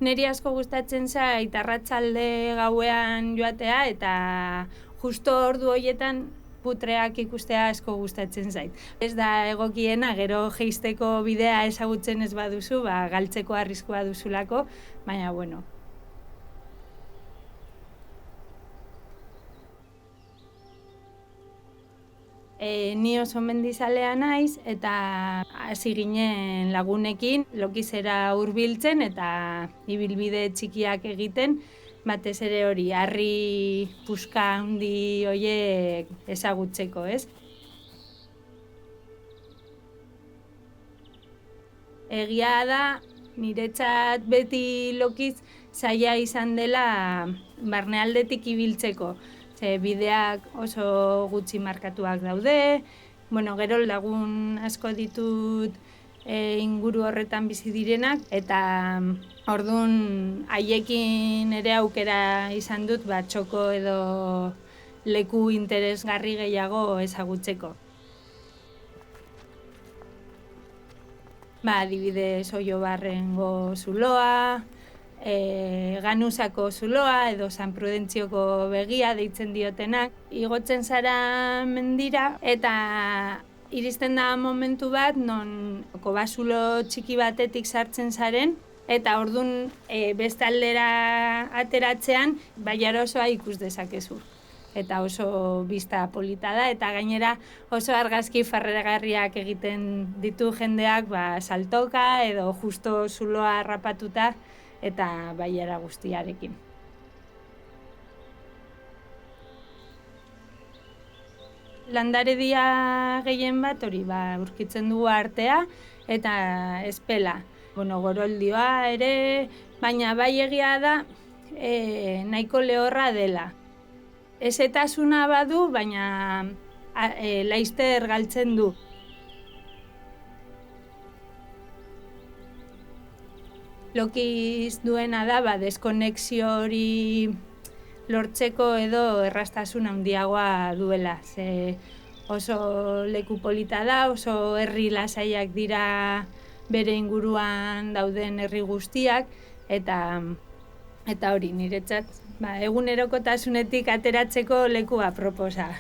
Neri asko gustatzen zait arratsalde gauean joatea eta justo ordu horietan putreak ikustea asko gustatzen zait. Ez da egokiena gero jeisteko bidea ezagutzen ez baduzu, galtzeko arriskua duzulako, baina bueno. Ni oso mendizalea naiz eta hasi ginen lagunekin lokizera hurbiltzen eta ibilbide txikiak egiten, batez ere hori harri puska handi horiek ezagutzeko, ez? Egia da, niretzat beti lokiz zaila izan dela barnealdetik ibiltzeko. Bideak oso gutxi markatuak daude, gero lagun asko ditut inguru horretan bizi direnak, eta orduan haiekin ere aukera izan dut txoko edo leku interesgarri gehiago ezagutzeko. Adibidez, Oiobarrengo zuloa, Ganusako zuloa edo San Prudentzioko begia deitzen diotenak. Igotzen zara mendira eta iristen da momentu bat non kobazulo txiki batetik sartzen zaren eta orduan beste aldera ateratzean Baiarosoa ikus dezakezu. Eta oso bista polita da eta gainera oso argazki farregarriak egiten ditu jendeak saltoka edo justo zuloa harrapatuta eta Baiara guztiarekin. Landaredia gehien bat hori aurkitzen dugu artea eta espela. Goroldioa ere, baina bai egia da nahiko lehorra dela. Ezetasuna badu, baina laizter galtzen du. Lokiz duena da, deskonexio hori lortzeko edo erraztasun handiagoa duela. Oso leku polita da, oso herri lasaiak dira bere inguruan dauden herri guztiak, eta hori niretzat, egunerokotasunetik ateratzeko leku aproposa.